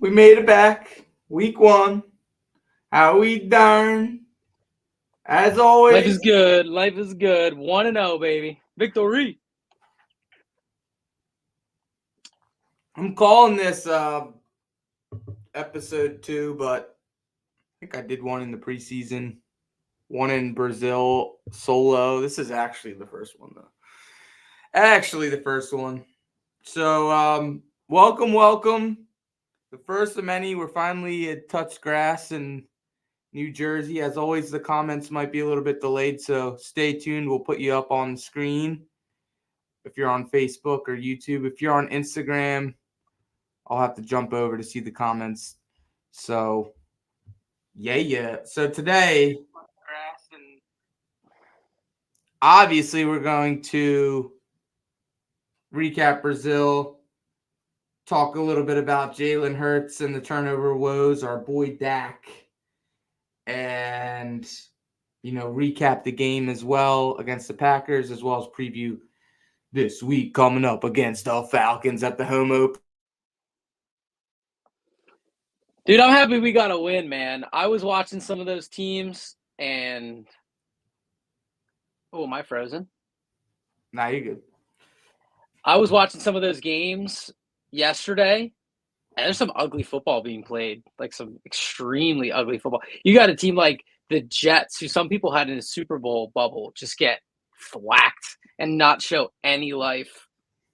We made it back. Week 1. How we darn? As Life always, is good. Life is good. 1-0, baby. Victory. I'm calling this episode 2, but I think I did one in the preseason, one in Brazil solo. This is actually the first one, though. Actually, the first one. So, welcome. The first of many. We're finally at touch grass in New Jersey. As always, the comments might be a little bit delayed, so stay tuned. We'll put you up on the screen if you're on Facebook or YouTube. If you're on Instagram, I'll have to jump over to see the comments. So, yeah. So today, obviously, we're going to recap Brazil, talk a little bit about Jalen Hurts and the turnover woes, our boy Dak, and recap the game as well against the Packers, as well as preview this week coming up against the Falcons at the home opener. Dude, I'm happy we got a win, man. I was watching some of those teams and am I frozen? Nah, you're good. I was watching some of those games yesterday, and there's some ugly football being played, like some extremely ugly football. You got a team like the Jets, who some people had in a Super Bowl bubble, just get thwacked and not show any life.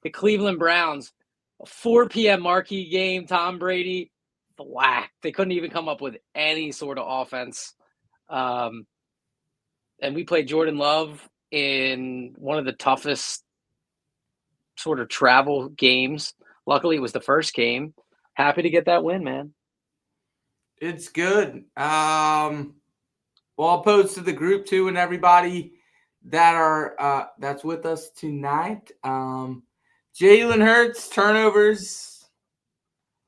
The Cleveland Browns, a 4 p.m. marquee game, Tom Brady, thwacked. They couldn't even come up with any sort of offense. And we played Jordan Love in one of the toughest sort of travel games. Luckily, it was the first game. Happy to get that win, man. It's good. Well, I'll post to the group too, and everybody that's with us tonight. Jalen Hurts turnovers,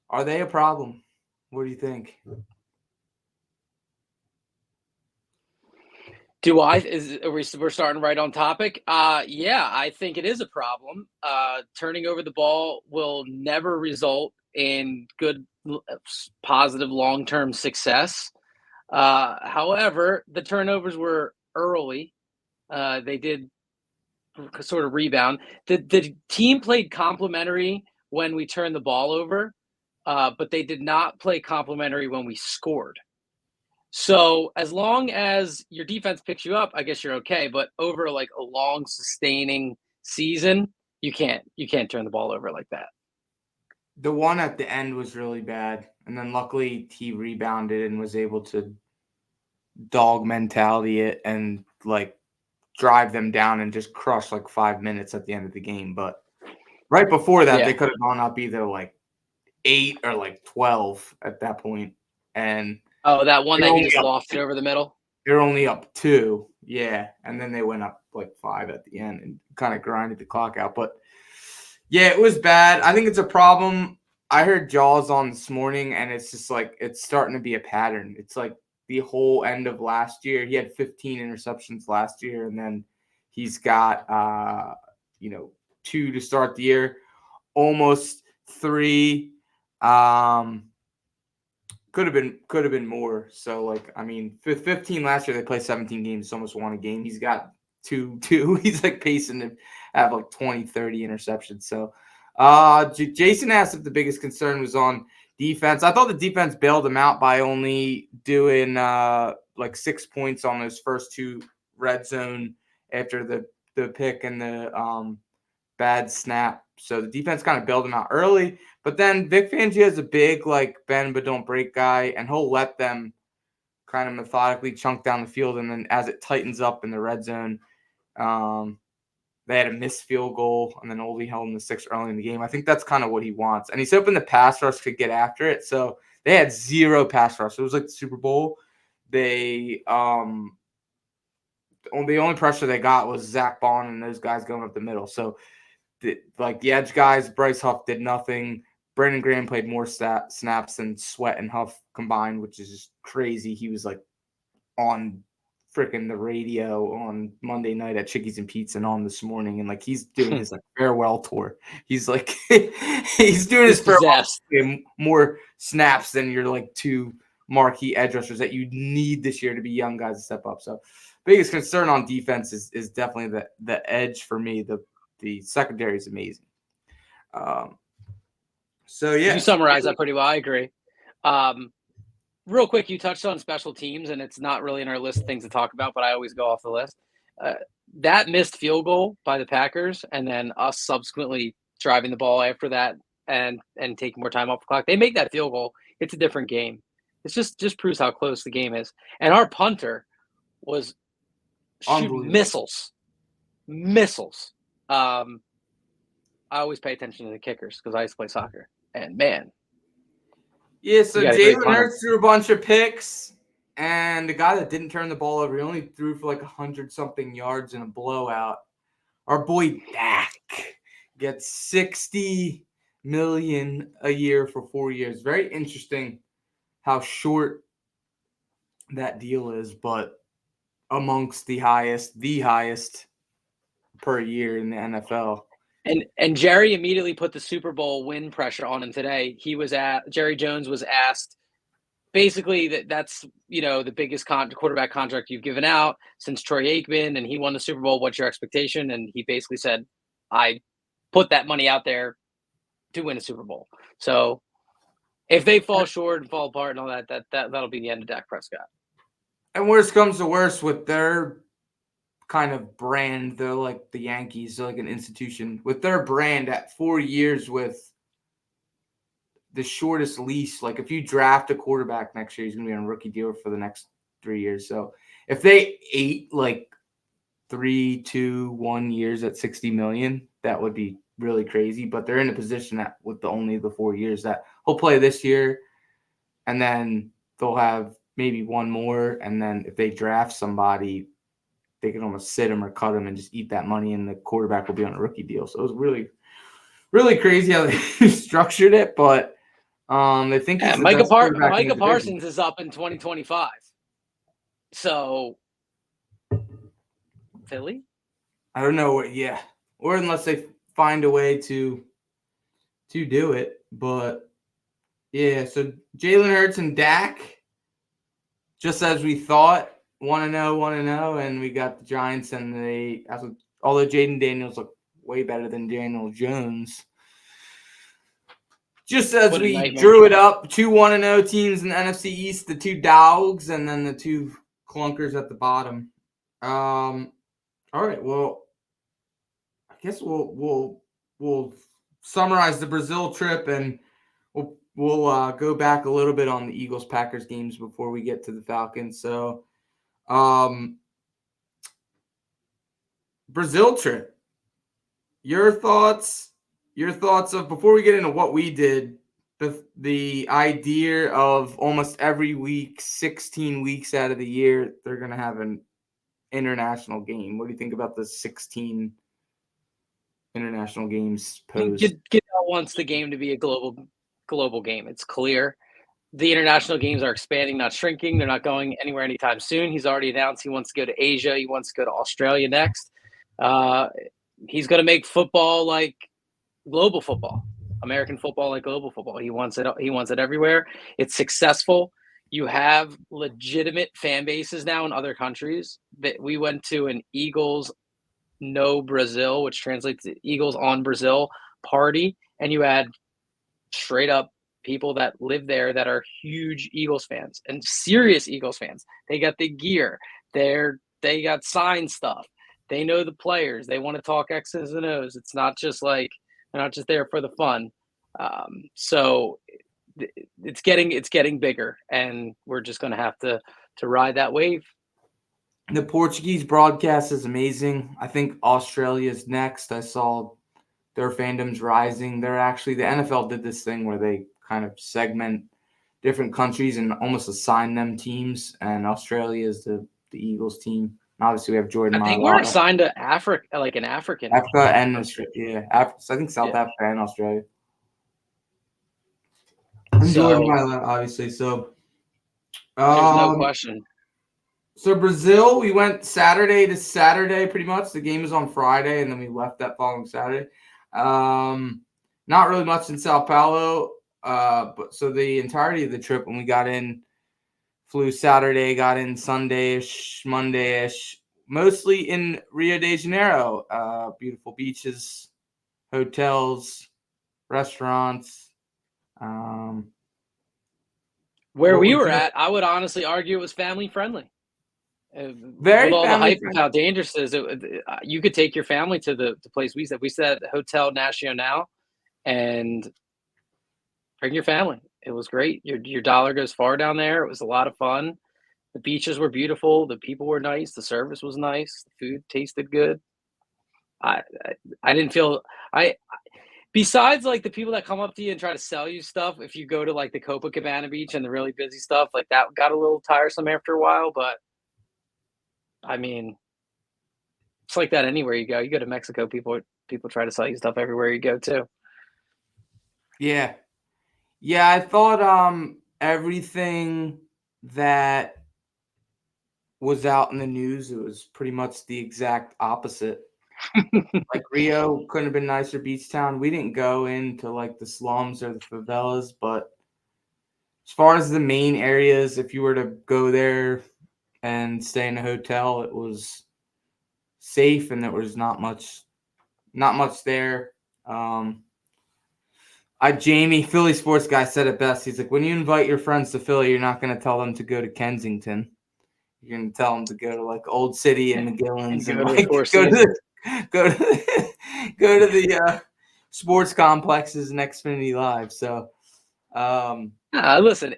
are they a problem? What do you think? We're starting right on topic? Yeah, I think it is a problem. Turning over the ball will never result in good, positive long-term success. However, the turnovers were early. They did sort of rebound. The team played complementary when we turned the ball over, but they did not play complementary when we scored. So as long as your defense picks you up, I guess you're okay. But over like a long sustaining season, you can't turn the ball over like that. The one at the end was really bad, and then luckily he rebounded and was able to dog mentality it and like drive them down and just crush like 5 minutes at the end of the game. But right before that, they Yeah. could have gone up either like 8 or like 12 at that point, and Oh, that one they're that he only just up. lofted over the middle. They're only up 2, yeah, and then they went up like 5 at the end and kind of grinded the clock out. But yeah, it was bad. I think it's a problem. I heard Jaws on this morning, and it's just like it's starting to be a pattern. It's like the whole end of last year. He had 15 interceptions last year, and then he's got 2 to start the year, almost 3. Could have been more. So like, I mean, 15 last year, they played 17 games, almost won a game. He's got two. He's like pacing to have like 20, 30 interceptions. So Jason asked if the biggest concern was on defense. I thought the defense bailed him out by only doing like 6 points on those first 2 red zone after the pick and the bad snap. So the defense kind of bailed him out early. But then Vic Fangio is a big, like, bend but don't break guy, and he'll let them kind of methodically chunk down the field. And then as it tightens up in the red zone, they had a missed field goal, and then Ole held in the 6th early in the game. I think that's kind of what he wants. And he's hoping the pass rush could get after it. So they had 0 pass rush. It was like the Super Bowl. The only pressure they got was Zach Bond and those guys going up the middle. So the edge guys, Bryce Huff did nothing. Brandon Graham played more snaps than Sweat and Huff combined, which is just crazy. He was like on freaking the radio on Monday night at Chickies and Pete's and on this morning, and like he's doing his like farewell tour. He's like he's doing his farewell tour, more snaps than your like two marquee edge rushers that you need this year to be young guys to step up. So biggest concern on defense is definitely the edge for me. The secondary is amazing. So yeah, you summarized that pretty well. I agree. Real quick, you touched on special teams, and it's not really in our list of things to talk about, but I always go off the list. That missed field goal by the Packers, and then us subsequently driving the ball after that and taking more time off the clock. They make that field goal. It's a different game. It's just proves how close the game is. And our punter was shooting missiles. I always pay attention to the kickers because I used to play soccer. And man. Yeah, so Jalen Hurts threw a bunch of picks, and the guy that didn't turn the ball over, he only threw for like 100-something yards in a blowout. Our boy Dak gets $60 million a year for 4 years. Very interesting how short that deal is, but amongst the highest per year in the NFL. And Jerry immediately put the Super Bowl win pressure on him today. Jerry Jones was asked basically that's the biggest quarterback contract you've given out since Troy Aikman, and he won the Super Bowl. What's your expectation? And he basically said, I put that money out there to win a Super Bowl. So if they fall short and fall apart and all that'll be the end of Dak Prescott. And worst comes to worst with their kind of brand, they're like the Yankees, they're like an institution with their brand at 4 years with the shortest lease. Like if you draft a quarterback next year, he's going to be on a rookie deal for the next 3 years. So if they ate like 3, 2, 1 years at $60 million, that would be really crazy. But they're in a position that with only the 4 years that he'll play this year, and then they'll have maybe one more. And then if they draft somebody, they can almost sit him or cut him and just eat that money, and the quarterback will be on a rookie deal. So it was really, really crazy how they structured it. But they think he's Micah Parsons is up in 2025. So Philly? I don't know. Yeah. Or unless they find a way to do it. But yeah, so Jalen Hurts and Dak, just as we thought, 1-0, and we got the Giants and although Jaden Daniels looked way better than Daniel Jones. Just as we drew it up, 2 1-0 teams in the NFC East, the 2 dogs, and then the 2 clunkers at the bottom. All right, well, I guess we'll summarize the Brazil trip, and we'll go back a little bit on the Eagles-Packers games before we get to the Falcons. So, Brazil trip. Your thoughts of, before we get into what we did, the idea of almost every week, 16 weeks out of the year, they're going to have an international game. What do you think about the 16 international games posed? Goodell wants the game to be a global game. It's clear. The international games are expanding, not shrinking. They're not going anywhere anytime soon. He's already announced he wants to go to Asia. He wants to go to Australia next. He's going to make football like global football, American football like global football. He wants it everywhere. It's successful. You have legitimate fan bases now in other countries. That we went to an Eagles no Brazil, which translates to Eagles on Brazil party, and you had straight up people that live there that are huge Eagles fans and serious Eagles fans. They got the gear. They got signed stuff. They know the players. They want to talk X's and O's. It's not just like they're not just there for the fun. So it's getting bigger, and we're just going to have to ride that wave. The Portuguese broadcast is amazing. I think Australia's next. I saw their fandom's rising. They're actually, the NFL did this thing where they kind of segment different countries and almost assign them teams, and Australia is the Eagles team. Obviously, we have Jordan. I think we're assigned to Africa, like an African. Africa and Australia. Yeah, I think South Africa and Australia. And Jordan, obviously. So there's no question. So Brazil, we went Saturday to Saturday pretty much. The game was on Friday, and then we left that following Saturday. Not really much in Sao Paulo, but so the entirety of the trip when we got in, flew Saturday, got in Sunday-ish, Monday-ish, mostly in Rio de Janeiro. Beautiful beaches, hotels, restaurants. Where What we would were you? at, I would honestly argue it was family friendly. With Very all the family hype of friendly. how dangerous it is, you could take your family to the place we said. We said Hotel Nacional and bring your family. It was great. Your dollar goes far down there. It was a lot of fun. The beaches were beautiful. The people were nice. The service was nice. The food tasted good. I I, I didn't feel I besides like the people that come up to you and try to sell you stuff. If you go to like the Copacabana beach and the really busy stuff, like that got a little tiresome after a while. But I mean, it's like that anywhere you go. You go to Mexico, people try to sell you stuff everywhere you go too. Yeah. Yeah, I thought everything that was out in the news, it was pretty much the exact opposite. Like Rio couldn't have been nicer beach town. We didn't go into like the slums or the favelas, but as far as the main areas, if you were to go there and stay in a hotel, it was safe and there was not much there. Um Jamie, Philly sports guy, said it best. He's like, when you invite your friends to Philly, you're not going to tell them to go to Kensington. You're going to tell them to go to like Old City and And McGillen's and go to the like Four Seasons. go to the sports complexes and Xfinity Live. So, Listen,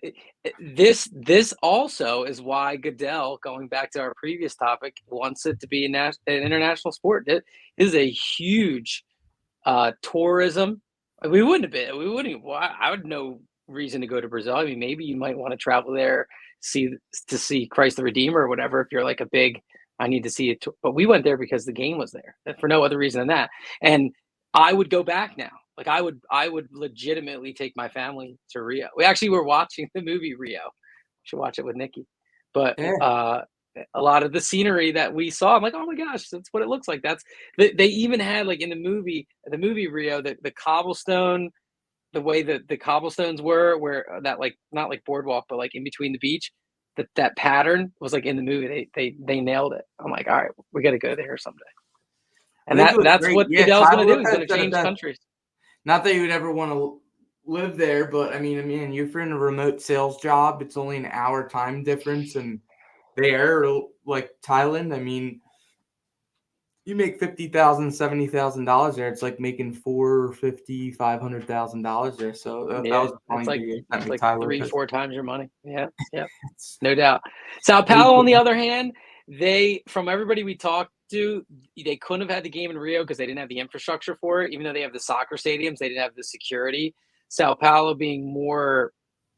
this also is why Goodell, going back to our previous topic, wants it to be an international sport. It is a huge tourism. We wouldn't have been. We wouldn't. Well, I would no reason to go to Brazil. I mean, maybe you might want to travel there, see to see Christ the Redeemer or whatever. If you're like a big, I need to see it. But we went there because the game was there, for no other reason than that. And I would go back now. Like I would legitimately take my family to Rio. We actually were watching the movie Rio. Should watch it with Nikki. But yeah, a lot of the scenery that we saw, I'm like, oh my gosh, that's what it looks like. They even had like in the movie Rio, the cobblestone, the way that the cobblestones were, where that like not like boardwalk, but like in between the beach, that pattern was like in the movie. They nailed it. I'm like, all right, we got to go there someday. I And think it was that's great. what Yeah, Goodell's going Tyler to do. He's Lopez going to said it change best. countries. Not that you would ever want to live there, but I mean, if you're in a remote sales job, it's only an hour time difference, and there, like Thailand, I mean, you make $50,000, $70,000 there. It's like making $450,000, $500,000 there. So that Yeah, was a funny video you sent it's me, like Tyler. three, Because four times your money. Yeah, yeah, it's no doubt. Sao way Paulo, on the cool. other hand, from everybody we talked to, they couldn't have had the game in Rio because they didn't have the infrastructure for it. Even though they have the soccer stadiums, they didn't have the security. Sao Paulo being more,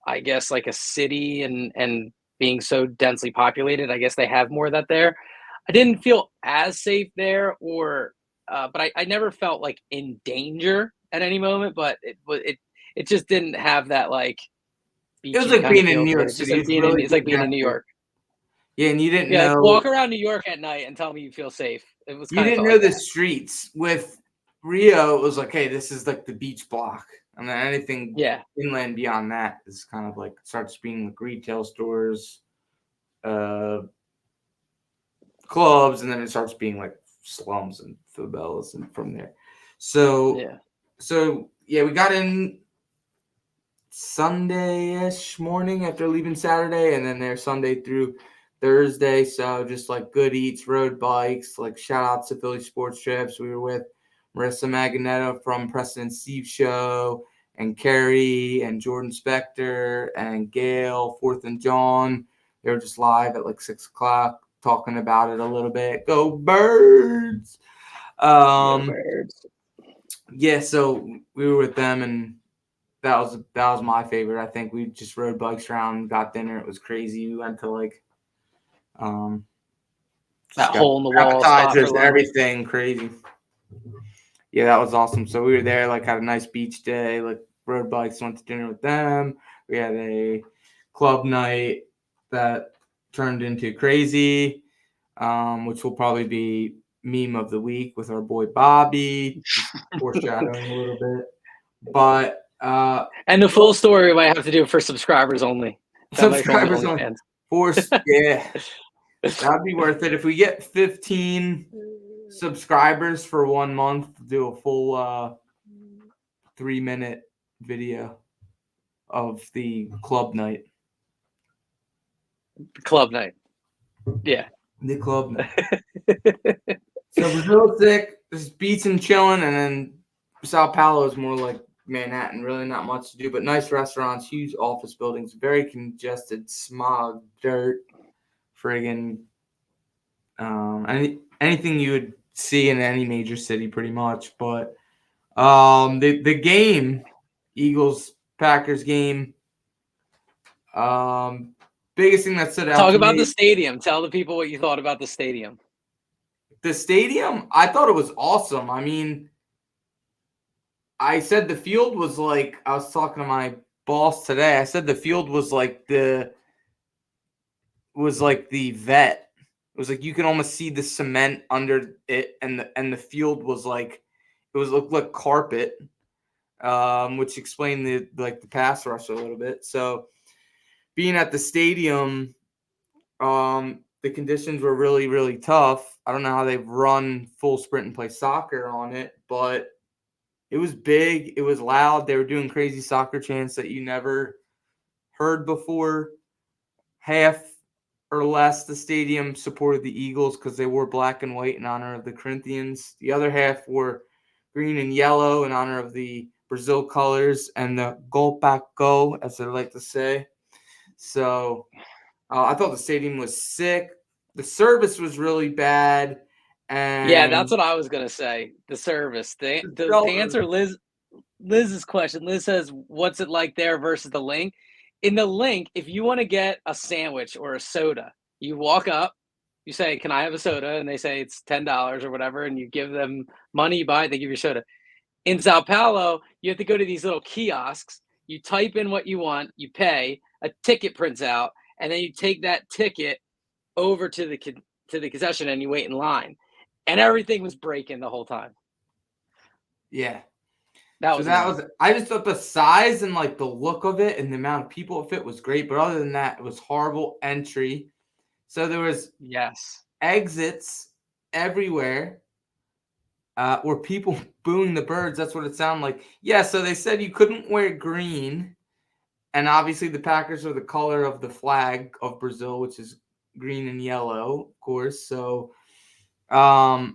I guess, like a city and being so densely populated, I guess they have more of that there. I didn't feel as safe there, but I never felt like in danger at any moment. But it just didn't have that like It was beachy like kind of being in feel New to it. York It's just City. like It's really it's like being in New congested. York. Yeah, and you didn't Yeah, like walk know around New York at night and tell me you feel safe. It was you kind of didn't felt know like the that. streets. With Rio, it was like, hey, this is like the beach block, and then anything Yeah, inland beyond that is kind of like starts being like retail stores, uh, clubs, and then it starts being like slums and favelas, and from there. So, yeah. so yeah, we got in Sunday-ish morning after leaving Saturday, and then there Sunday through Thursday. So just like good eats, road bikes, like shout outs to Philly Sports Trips. We were with Marissa Maganetto from Preston and Steve Show, and Carrie and Jordan Spector and Gail, Fourth and John. They were just live at like 6 o'clock talking about it a little bit. Go Birds! Go Um, Birds. yeah, so we were with them, and that was my favorite. I think we just rode bikes around, got dinner. It was crazy. We went to like That just got hole in the wall spot for appetizers, lunch. everything crazy. Yeah, that was awesome. So we were there, like had a nice beach day, like rode bikes, went to dinner with them. We had a club night that turned into crazy, which will probably be meme of the week with our boy Bobby, just foreshadowing a little bit. But and the full story we might have to do for subscribers only. Subscribers on force, yeah, that'd be worth it if we get 15 subscribers for 1 month. Do a full 3-minute video of the club night. Club night, yeah. The club night. So Brazil's sick, just beats and chilling, and then Sao Paulo is more like Manhattan, really not much to do, but nice restaurants, huge office buildings, very congested, smog, dirt, friggin' anything you would see in any major city pretty much. But the game, Eagles Packers game, biggest thing that stood out Talk to about me, the stadium. Tell the people what you thought about the stadium. The stadium, I thought it was awesome. I mean, I said the field was like, I was talking to my boss today. I said the field was like the vet. It was like you can almost see the cement under it, and the field was like looked like carpet, which explained the pass rush a little bit. So being at the stadium, the conditions were really, really tough. I don't know how they've run full sprint and play soccer on it, but it was big. It was loud. They were doing crazy soccer chants that you never heard before. Half or less the stadium supported the Eagles because they wore black and white in honor of the Corinthians. The other half wore green and yellow in honor of the Brazil colors and the Go Pack Go, as they like to say. So I thought the stadium was sick. The service was really bad. And yeah, that's what I was gonna say. The service. To answer Liz's question, Liz says, "What's it like there versus the link?" In the link, if you want to get a sandwich or a soda, you walk up, you say, "Can I have a soda?" And they say it's $10 or whatever, and you give them money, you buy it, they give you soda. In Sao Paulo, you have to go to these little kiosks. You type in what you want, you pay, a ticket prints out, and then you take that ticket over to the concession and you wait in line. And everything was breaking the whole time. Yeah. That was I just thought the size and like the look of it and the amount of people it fit was great, but other than that, it was horrible entry. So there was exits everywhere where people booing the birds. That's what it sounded like. Yeah, so they said you couldn't wear green, and obviously the Packers are the color of the flag of Brazil, which is green and yellow, of course. So I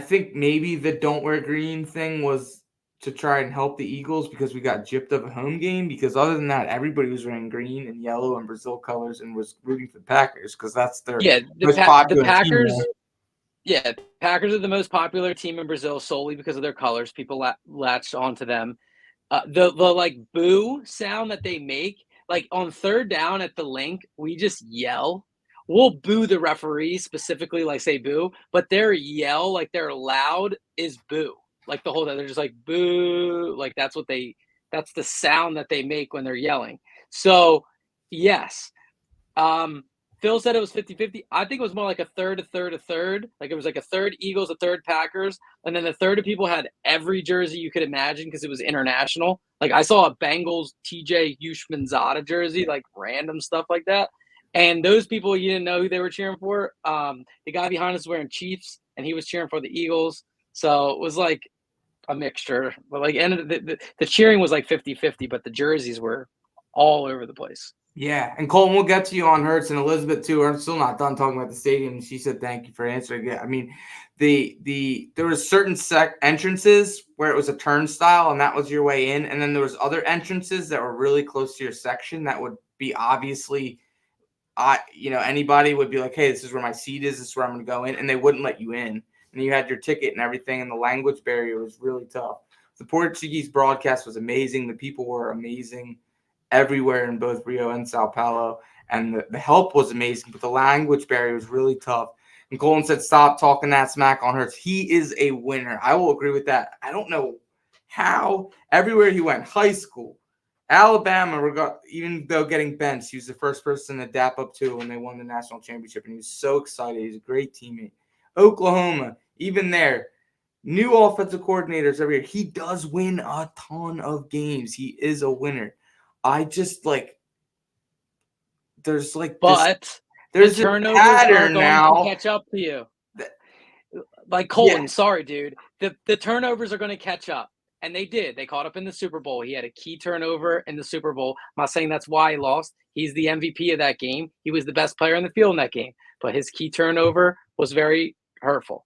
think maybe the don't wear green thing was to try and help the Eagles because we got gypped of a home game. Because other than that, everybody was wearing green and yellow and Brazil colors and was rooting for the Packers because that's their most popular the Packers. team. Yeah, Packers are the most popular team in Brazil solely because of their colors. People latched onto them. The like boo sound that they make, like on third down at the link, we just yell. We'll boo the referee specifically, like say boo, but their yell, like they're loud, is boo. Like the whole time, they're just like boo. Like that's the sound that they make when they're yelling. So yes. Phil said it was 50-50. I think it was more like a third. Like it was like a third Eagles, a third Packers. And then the third of people had every jersey you could imagine because it was international. Like I saw a Bengals TJ Hushmanzada jersey, like random stuff like that. And those people, you didn't know who they were cheering for. The guy behind us was wearing Chiefs, and he was cheering for the Eagles. So it was like a mixture. But like, and the cheering was like 50-50, but the jerseys were all over the place. Yeah, and Colton, we'll get to you on Hurts and Elizabeth too. I'm still not done talking about the stadium. She said thank you for answering it. I mean, there was certain entrances where it was a turnstile and that was your way in, and then there was other entrances that were really close to your section that would be obviously, anybody would be like, hey, this is where my seat is. This is where I'm going to go in, and they wouldn't let you in. And you had your ticket and everything, and the language barrier was really tough. The Portuguese broadcast was amazing. The people were amazing everywhere in both Rio and Sao Paulo, and the help was amazing, but the language barrier was really tough. And Colin said, stop talking that smack on Hurts. He is a winner. I will agree with that. I don't know how. Everywhere he went, high school, Alabama, even though getting benched, he was the first person to dap up to when they won the national championship, and he was so excited. He's a great teammate. Oklahoma, even there, new offensive coordinators every year. He does win a ton of games. He is a winner. I just there's But there's the this turnovers are pattern going now. to catch up to you. Like Colton, sorry, dude. The turnovers are going to catch up. And they did. They caught up in the Super Bowl. He had a key turnover in the Super Bowl. I'm not saying that's why he lost. He's the MVP of that game. He was the best player in the field in that game. But his key turnover was very hurtful.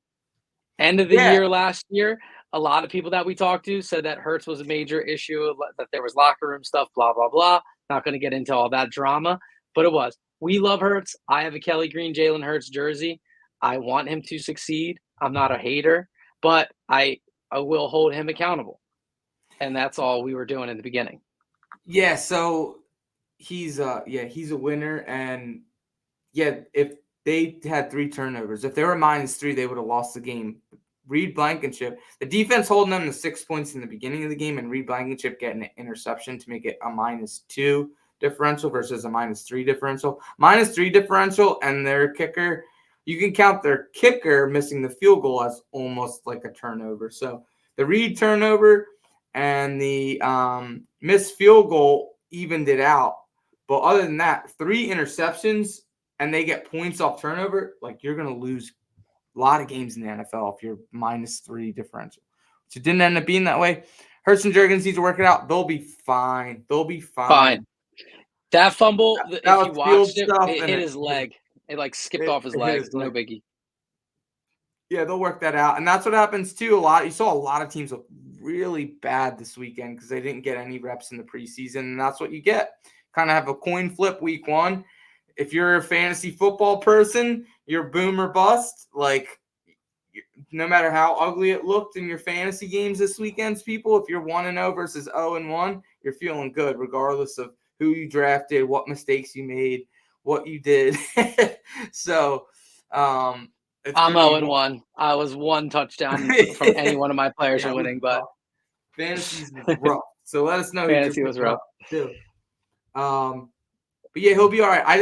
End of the year last year, a lot of people that we talked to said that Hurts was a major issue, that there was locker room stuff, blah, blah, blah. Not going to get into all that drama, but it was. We love Hurts. I have a Kelly Green, Jalen Hurts jersey. I want him to succeed. I'm not a hater, but I will hold him accountable. And that's all we were doing in the beginning. Yeah, so he's a winner, and if they had 3 turnovers, if they were -3, they would have lost the game. Reed Blankenship, the defense holding them to 6 points in the beginning of the game, and Reed Blankenship getting an interception to make it a -2 differential versus a -3 differential. -3 differential, and their kicker, you can count their kicker missing the field goal as almost like a turnover. So the Reed turnover and the missed field goal evened it out. But other than that, 3 interceptions and they get points off turnover, you're going to lose a lot of games in the NFL if you're -3 differential. So it didn't end up being that way. Hurts and Jurgens need to work it out. They'll be fine. Fine. That fumble, if you watched it, stuff, it hit his leg. It skipped off his leg. No biggie. Yeah, they'll work that out. And that's what happens too a lot. You saw a lot of teams look really bad this weekend because they didn't get any reps in the preseason. And that's what you get. Kind of have a coin flip week 1. If you're a fantasy football person, you're boom or bust. No matter how ugly it looked in your fantasy games this weekend, people, if you're 1-0 versus 0-1, you're feeling good regardless of who you drafted, what mistakes you made, what you did. So, I'm 0-1. I was 1 touchdown from any one of my players from winning, but fantasy's rough. So let us know. Fantasy was rough too. But yeah, he'll be all right. I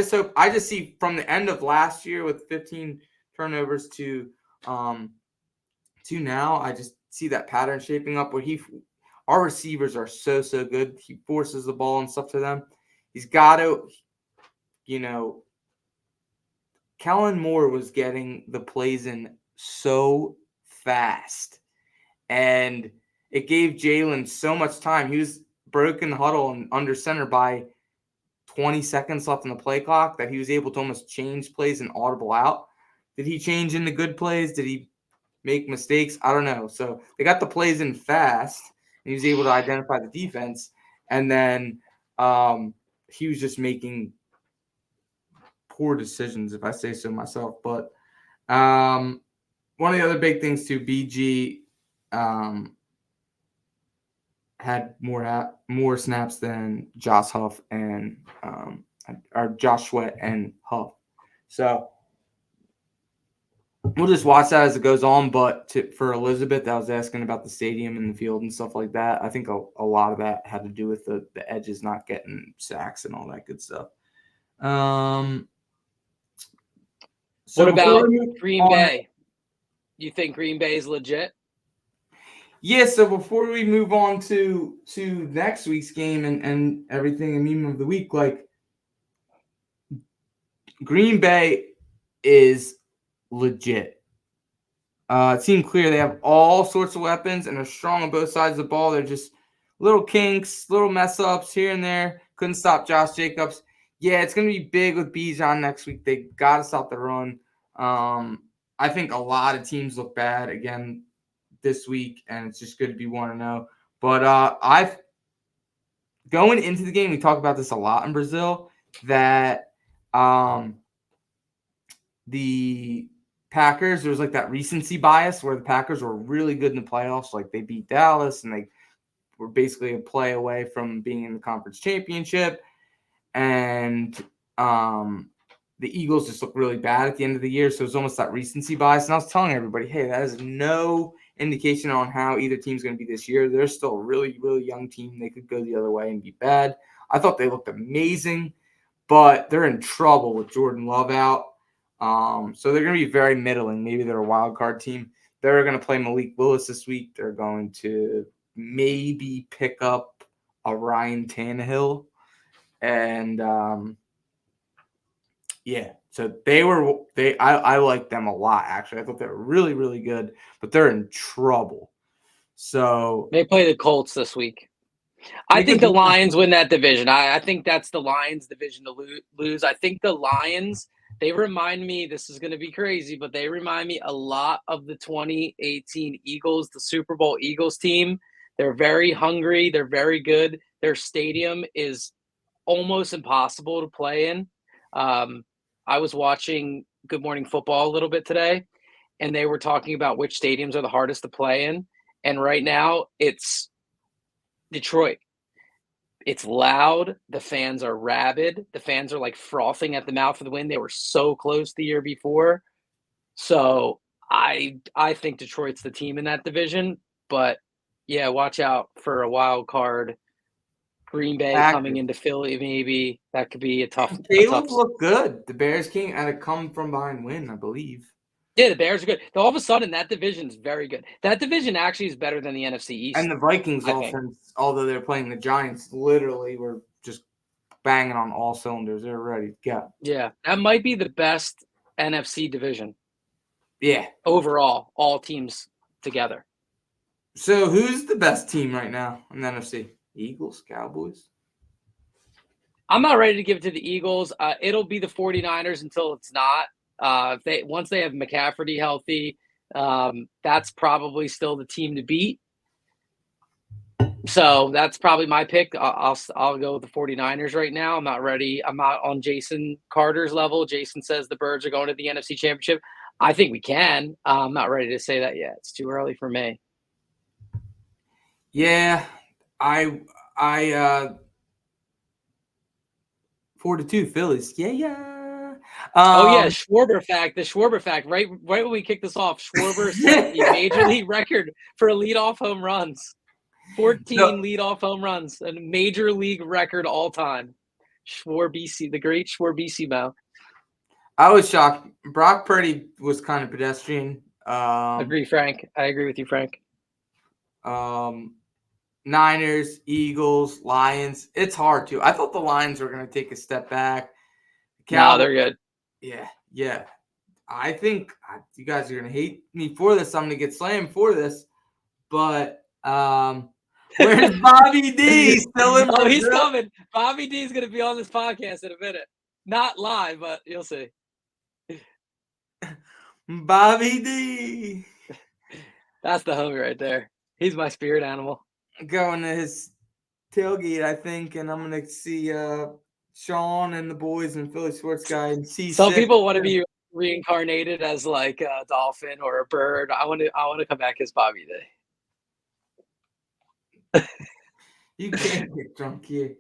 just see from the end of last year with 15 turnovers to now, I just see that pattern shaping up where our receivers are so good. He forces the ball and stuff to them. He's got to, Kellen Moore was getting the plays in so fast, and it gave Jalen so much time. He was broken the huddle and under center by 20 seconds left on the play clock that he was able to almost change plays and audible out. Did he change into good plays? Did he make mistakes? I don't know. So they got the plays in fast, and he was able to identify the defense. And then he was just making poor decisions, if I say so myself. But one of the other big things too, BG had more snaps than Josh Huff and or Josh Sweat and Huff. So we'll just watch that as it goes on. But for Elizabeth, that was asking about the stadium and the field and stuff like that. I think a lot of that had to do with the edges not getting sacks and all that good stuff. What about Green Bay? You think Green Bay is legit? Yeah, so before we move on to next week's game and everything and meme of the week, Green Bay is legit. It seemed clear they have all sorts of weapons and are strong on both sides of the ball. They're just little kinks, little mess ups here and there. Couldn't stop Josh Jacobs. Yeah, it's going to be big with Bijan next week. They got to stop the run. I think a lot of teams look bad again this week, and it's just good to be 1-0. But going into the game, we talk about this a lot in Brazil, that the Packers, there was that recency bias where the Packers were really good in the playoffs. They beat Dallas, and they were basically a play away from being in the conference championship. And the Eagles just looked really bad at the end of the year. So it was almost that recency bias. And I was telling everybody, hey, that has no indication on how either team's going to be this year. They're still a really, really young team. They could go the other way and be bad. I thought they looked amazing, but they're in trouble with Jordan Love out. So they're going to be very middling. Maybe they're a wild card team. They're going to play Malik Willis this week. They're going to maybe pick up a Ryan Tannehill. And so I like them a lot, actually. I thought they were really, really good, but they're in trouble. So they play the Colts this week. I think the Lions win that division. I think that's the Lions' division to lose. I think the Lions, they remind me, this is going to be crazy, but they remind me a lot of the 2018 Eagles, the Super Bowl Eagles team. They're very hungry. They're very good. Their stadium is almost impossible to play in. I was watching Good Morning Football a little bit today, and they were talking about which stadiums are the hardest to play in. And right now, it's Detroit. It's loud. The fans are rabid. The fans are like frothing at the mouth of the wind. They were so close the year before. So I think Detroit's the team in that division. But yeah, watch out for a wild card. Green Bay coming into Philly, maybe. That could be a tough. They look good. The Bears came at a come from behind win, I believe. Yeah, the Bears are good. All of a sudden, that division is very good. That division actually is better than the NFC East. And the Vikings offense, although they're playing the Giants, literally were just banging on all cylinders. They're ready to go. Yeah, that might be the best NFC division. Yeah. Overall, all teams together. So who's the best team right now in the NFC? Eagles, Cowboys? I'm not ready to give it to the Eagles. It'll be the 49ers until it's not. Once they have McCaffrey healthy, that's probably still the team to beat. So that's probably my pick. I'll go with the 49ers right now. I'm not ready. I'm not on Jason Carter's level. Jason says the Birds are going to the NFC Championship. I think we can. I'm not ready to say that yet. It's too early for me. Yeah, I 4-2 Phillies. Yeah. The Schwarber fact. Right when we kick this off, Schwarber set the major league record for leadoff home runs. 14 leadoff home runs, a major league record all time. The great Schwarbissimo. I was shocked. Brock Purdy was kind of pedestrian. Agree, Frank. I agree with you, Frank. Niners, Eagles, Lions. It's hard to. I thought the Lions were going to take a step back. No, they're good. Yeah. I think you guys are going to hate me for this. I'm going to get slammed for this. But where's Bobby D? Still in Brazil? He's coming. Bobby D is going to be on this podcast in a minute. Not live, but you'll see. Bobby D. That's the homie right there. He's my spirit animal. Going to his tailgate, I think, and I'm going to see Sean and the boys and Philly Sports Guy and see. Some people want to be reincarnated as like a dolphin or a bird. I want to come back as Bobby D. You can't get drunk here.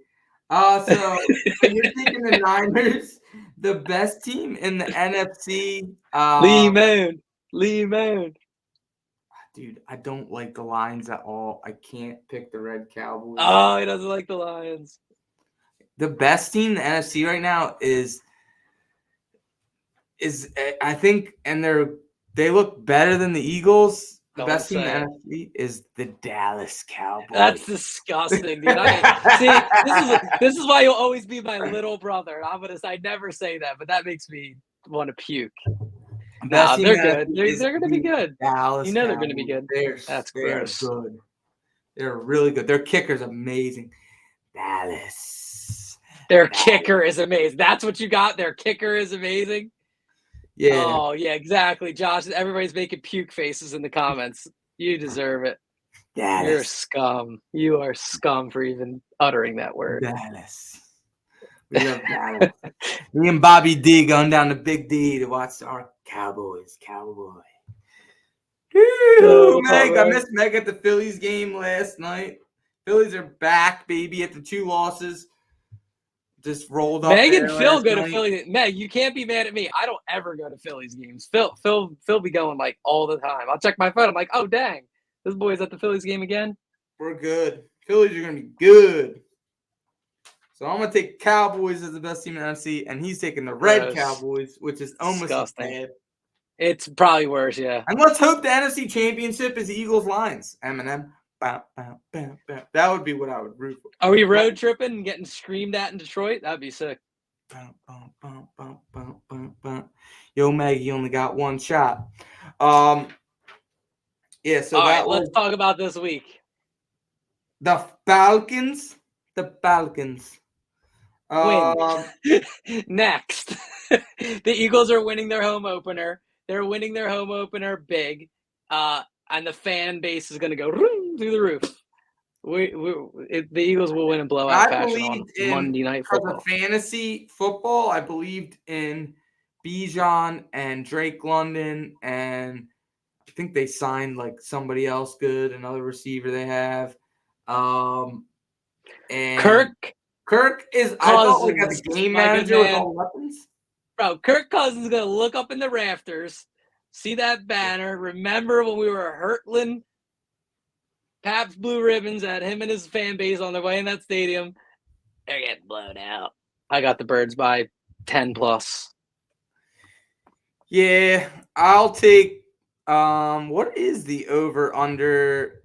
So you're thinking the Niners, the best team in the NFC. Lee Moon. Dude, I don't like the Lions at all. I can't pick the Red Cowboys. Oh, he doesn't like the Lions. The best team in the NFC right now is I think, and they look better than the Eagles. The best team in the NFC is the Dallas Cowboys. That's disgusting, dude. This is why you'll always be my little brother. I never say that, but that makes me want to puke. No, they're good. They're going to be good. Dallas they're going to be good. That's gross. They're good. They're really good. Their kicker's amazing. Dallas. Their kicker is amazing. That's what you got? Their kicker is amazing? Yeah. Oh, yeah, exactly. Josh, everybody's making puke faces in the comments. You deserve it. Dallas. You're scum. You are scum for even uttering that word. Dallas. We love Dallas. Me and Bobby D going down to Big D to watch our Cowboys. Meg, I missed Meg at the Phillies game last night. Phillies are back, baby, after 2 losses. just rolled up Meg and there Phil last go to night. Philly. Meg, you can't be mad at me. I don't ever go to Phillies games. Phil be going like all the time. I'll check my phone. I'm like, oh dang, this boy's at the Phillies game again. We're good. Phillies are gonna be good. So I'm gonna take Cowboys as the best team in the NFC, and he's taking the Red Gross. Cowboys, which is almost as Disgusting. bad. It's probably worse, yeah. And let's hope the NFC Championship is Eagles Lions. Eminem. Bow, bow, bow, bow. That would be what I would root for. Are we road tripping and getting screamed at in Detroit? That'd be sick. Bow, bow, bow, bow, bow, bow, bow. Yo, Meg, you only got one shot. Yeah, so All that right, let's talk about this week. The Falcons. The Falcons. Win. Next. The Eagles are winning their home opener. They're winning their home opener big. And the fan base is going to go through the roof. The Eagles will win in blowout fashion on Monday Night Football. For the fantasy football, I believed in Bijan and Drake London, and I think they signed like somebody else good, another receiver they have. And Kirk is, I thought, like, as a game manager with all the weapons. Bro, Kirk Cousins is going to look up in the rafters, see that banner, remember when we were hurtling Pabst Blue Ribbons at him and his fan base on their way in that stadium. They're getting blown out. I got the Birds by 10 plus. Yeah, I'll take what is the over under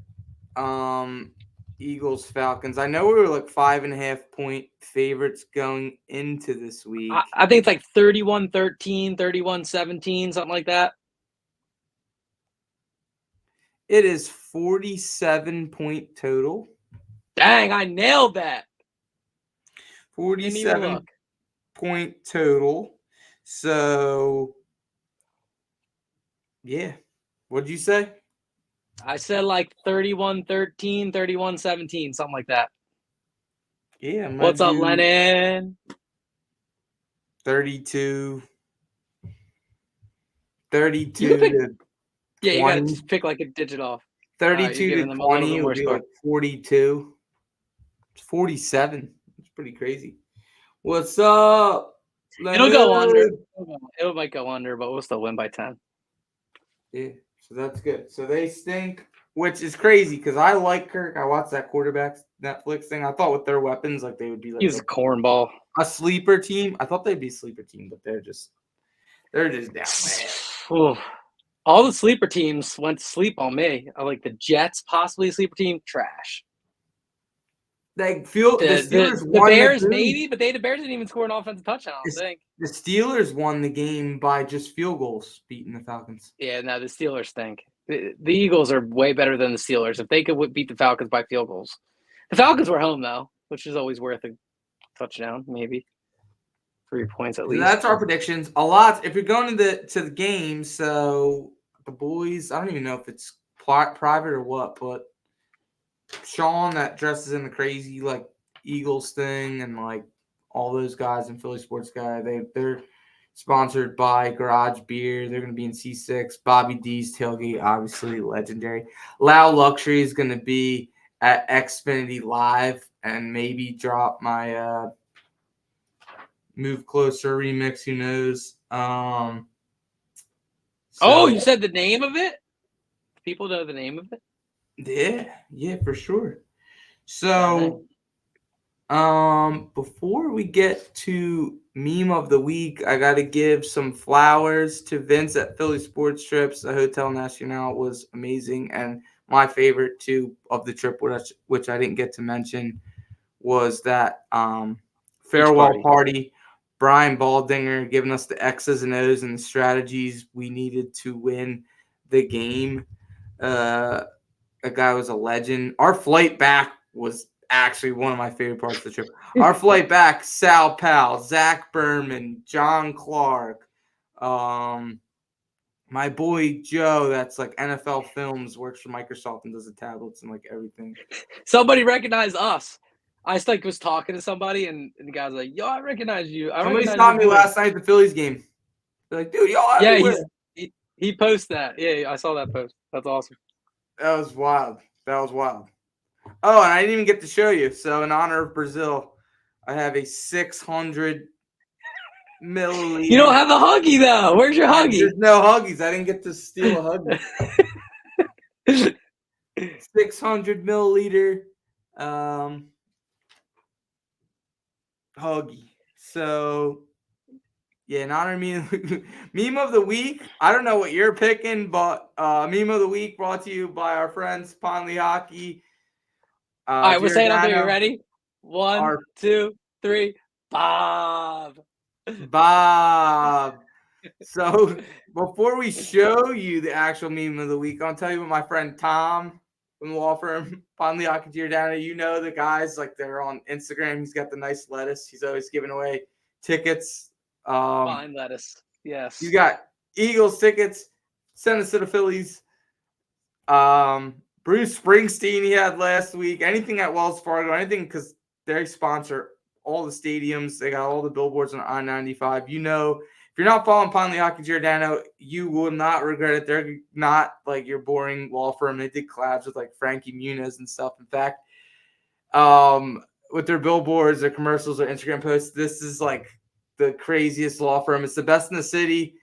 Eagles Falcons? I know we were like 5.5 point favorites going into this week. I think it's like 31-13, 31-17, something like that. It is 47-point total. Dang, I nailed that. 47-point total. So, yeah. What'd you say? I said like 31-13, 31-17, something like that. Yeah. What's up, Lennon? 32. 32 yeah, you got to just pick like a digit off. 32 to 20 would be like 42. It's 47. It's pretty crazy. What's up? It'll go under. It might go under, but we'll still win by 10. Yeah, so that's good. So they stink, which is crazy because I like Kirk. I watched that quarterback Netflix thing. I thought with their weapons, like they would be like he's a cornball, a sleeper team. I thought they'd be a sleeper team, but they're just down bad. All the sleeper teams went to sleep on me. I like the Jets, possibly a sleeper team. Trash. They feel the Steelers the Bears maybe, but the Bears didn't even score an offensive touchdown. I don't think the Steelers won the game by just field goals, beating the Falcons. Yeah, no, the Steelers stink. The Eagles are way better than the Steelers. If they could beat the Falcons by field goals, the Falcons were home though, which is always worth a touchdown, maybe 3 points at least. That's our predictions. A lot. If you're going to the game, so the boys, I don't even know if it's private or what, but Sean that dresses in the crazy like Eagles thing and like all those guys in Philly Sports Guy, they're sponsored by Garage Beer. They're going to be in C6. Bobby D's tailgate, obviously legendary. Lau Luxury is going to be at Xfinity Live and maybe drop my Move Closer remix. Who knows? You said the name of it? People know the name of it? Yeah, for sure. So, before we get to meme of the week, I got to give some flowers to Vince at Philly Sports Trips. The Hotel Nacional was amazing, and my favorite too of the trip, which I didn't get to mention, was that farewell party. Brian Baldinger giving us the X's and O's and the strategies we needed to win the game. That guy was a legend. Our flight back was actually one of my favorite parts of the trip. Our flight back, Sal Powell, Zach Berman, John Clark, my boy Joe, that's like NFL Films, works for Microsoft and does the tablets and like everything. Somebody recognized us. I like was talking to somebody and the guy's like, "Yo, I recognize you." Somebody saw me last night at the Phillies game. They're like, "Dude, y'all everywhere." Yeah, he posted that. Yeah, I saw that post. That's awesome. That was wild. Oh, and I didn't even get to show you. So in honor of Brazil, I have a 600 milliliter. You don't have a Huggy though. Where's your Huggy? There's no Huggies. I didn't get to steal a Huggy. 600 milliliter Huggy. So yeah, in honor of meme of the week. I don't know what you're picking, but meme of the week brought to you by our friends Lehocky. All right, we're saying I'm ready. 1, 2, 3. Bob. So before we show you the actual meme of the week, I'll tell you what my friend Tom from the law firm Lehocky Giordano. You know the guys, like they're on Instagram. He's got the nice lettuce. He's always giving away tickets. Fine lettuce. Yes. You got Eagles tickets. Send us to the Phillies. Bruce Springsteen he had last week. Anything at Wells Fargo, anything, because they sponsor all the stadiums. They got all the billboards on I-95. You know, if you're not following Lehocky Giordano, you will not regret it. They're not like your boring law firm. They did collabs with like Frankie Muniz and stuff. In fact, with their billboards, their commercials, their Instagram posts, this is like the craziest law firm. It's the best in the city.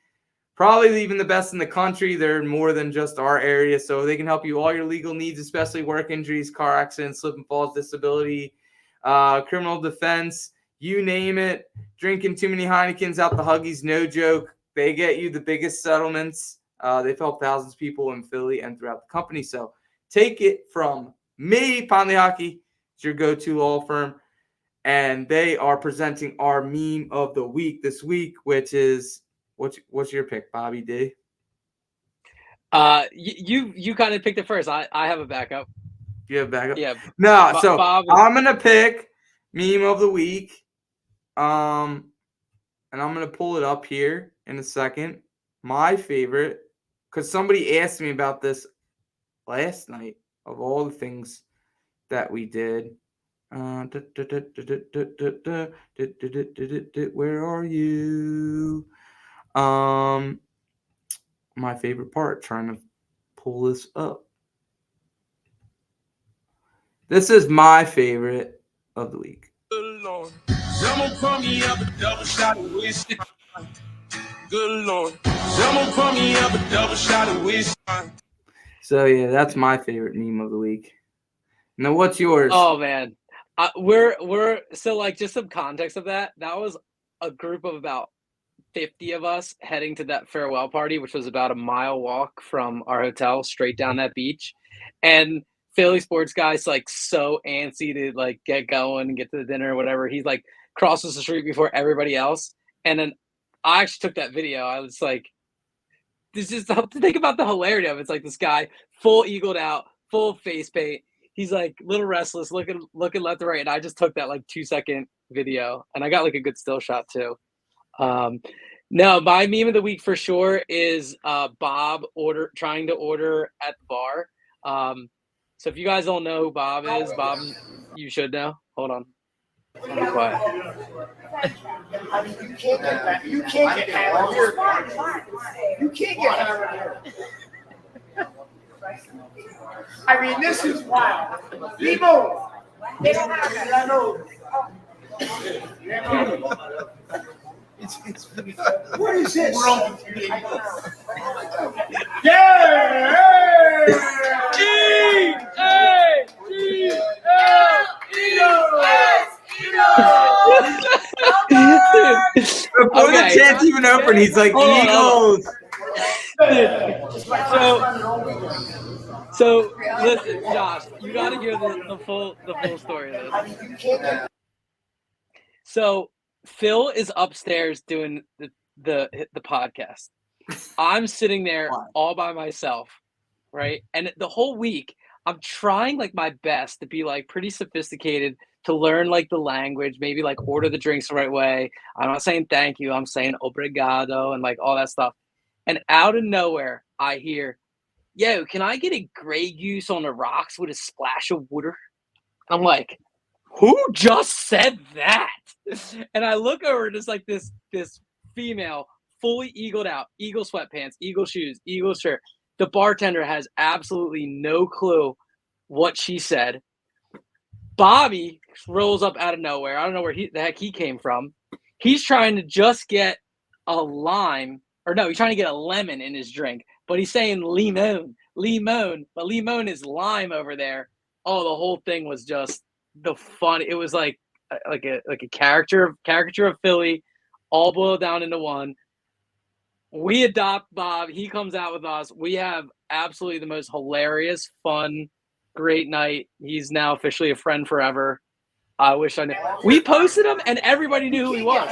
Probably even the best in the country. They're more than just our area, so they can help you all your legal needs, especially work injuries, car accidents, slip and falls, disability, criminal defense, you name it. Drinking too many Heinekens out the Huggies, no joke. They get you the biggest settlements. They've helped thousands of people in Philly and throughout the company. So take it from me, Lehocky. It's your go-to law firm. And they are presenting our meme of the week this week, which is what's your pick, Bobby D? You kind of picked it first. I have a backup. You have a backup? Yeah. No, so Bob I'm gonna pick meme of the week. And I'm gonna pull it up here in a second. My favorite, because somebody asked me about this last night of all the things that we did. Where are you? My favorite part, trying to pull this up. This is my favorite of the week. Good Lord. Someone pour me up a double shot of whiskey. Good Lord. Someone pour me up a double shot of whiskey. So yeah, that's my favorite meme of the week. Now, what's yours? Oh man, we're so like just some context of that. That was a group of about 50 of us heading to that farewell party, which was about a mile walk from our hotel straight down that beach. And Philly sports guy's like so antsy to like get going and get to the dinner or whatever. He's like crosses the street before everybody else. And then I actually took that video. I was like, this is to think about the hilarity of it. It's like this guy full eagled out, full face paint. He's like a little restless, looking left and right. And I just took that like 2-second video and I got like a good still shot too. No, my meme of the week for sure is Bob trying to order at the bar. So if you guys don't know who Bob is, Bob, you should know. Hold on. I'm be quiet. You can't get hammered here. You can't get hammered here. I mean, this is wild. People, they don't have that. I know. What is this? Yeah! Before the chant's even open, he's like, Eagles. So listen, Josh, you got to hear the full story of this. So Phil is upstairs doing the podcast. I'm sitting there all by myself, right? And the whole week, I'm trying like my best to be like pretty sophisticated, to learn like the language, maybe like order the drinks the right way. I'm not saying thank you. I'm saying obrigado and like all that stuff. And out of nowhere, I hear, yo, can I get a Grey Goose on the rocks with a splash of water? I'm like, who just said that? And I look over and it's like this female, fully eagled out, eagle sweatpants, eagle shoes, eagle shirt. The bartender has absolutely no clue what she said. Bobby rolls up out of nowhere. I don't know where the heck he came from. He's trying to just get a lime, or no, he's trying to get a lemon in his drink, but he's saying limon, but limon is lime over there. Oh, the whole thing was just the fun. It was like a caricature of Philly, all boiled down into one. We adopt Bob. He comes out with us. We have absolutely the most hilarious, fun, great night. He's now officially a friend forever. I wish I knew. We posted him, and everybody knew who he was.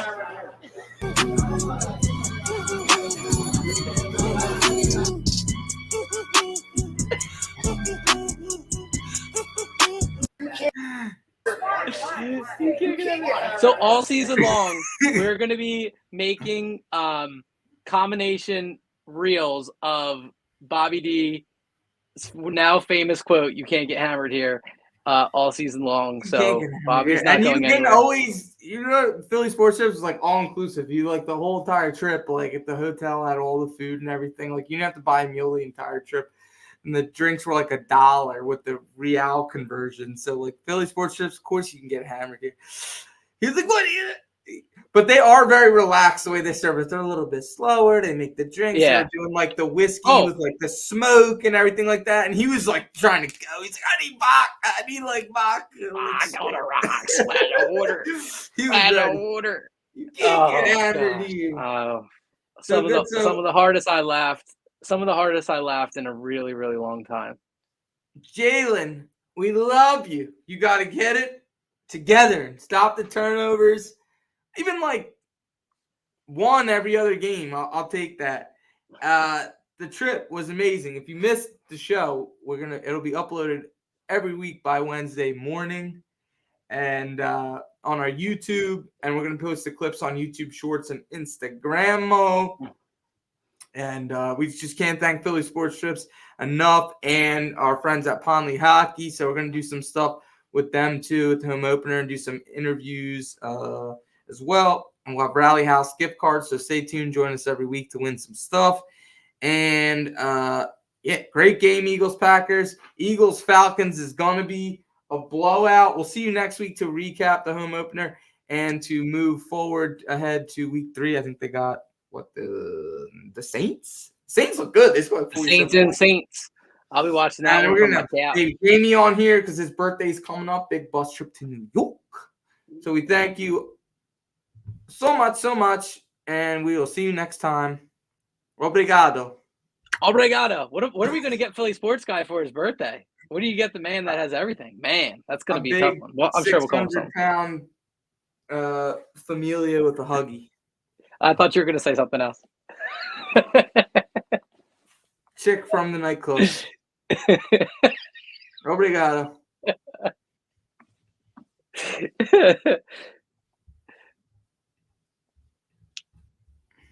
So all season long, we're going to be making combination reels of Bobby D, now famous quote, "You can't get hammered here," all season long. So Bobby's not going anywhere. Always, Philly Sports Trips is like all inclusive. You like the whole entire trip. Like if the hotel had all the food and everything, like you didn't have to buy a meal the entire trip. And the drinks were like $1 with the real conversion. So like Philly Sports Trips, of course you can get hammered here. He's like, what? But they are very relaxed the way they serve it. They're a little bit slower. They make the drinks. Yeah. They're doing like the whiskey with like the smoke and everything like that. And he was like trying to go. He's like, I need vodka. I need like vodka. Vodka on the rocks. Out of order. Out of order. You can't get hammered here. Some of the hardest I laughed. Some of the hardest I laughed in a really, really long time. Jalen, we love you. You got to get it together and stop the turnovers. Even like one every other game, I'll take that. The trip was amazing. If you missed the show, it'll be uploaded every week by Wednesday morning, and on our YouTube. And we're gonna post the clips on YouTube Shorts and Instagram. And we just can't thank Philly Sports Trips enough, and our friends at Lehocky. So we're gonna do some stuff with them too at the home opener and do some interviews as well. And we'll have Rally House gift cards. So stay tuned. Join us every week to win some stuff. And great game, Eagles Packers. Eagles Falcons is gonna be a blowout. We'll see you next week to recap the home opener and to move forward ahead to week 3. I think they got the Saints. Saints look good. They scored 47 Saints. I'll be watching that. And we're gonna have Jamie on here because his birthday's coming up. Big bus trip to New York. So we thank you so much, and we will see you next time. Obrigado. What are we going to get Philly Sports Guy for his birthday? What do you get the man that has everything? Man, that's going to be a tough one. Well, I'm sure we'll call him something. 600-pound familia with a huggy. I thought you were going to say something else. Chick from the nightclub. Obrigado.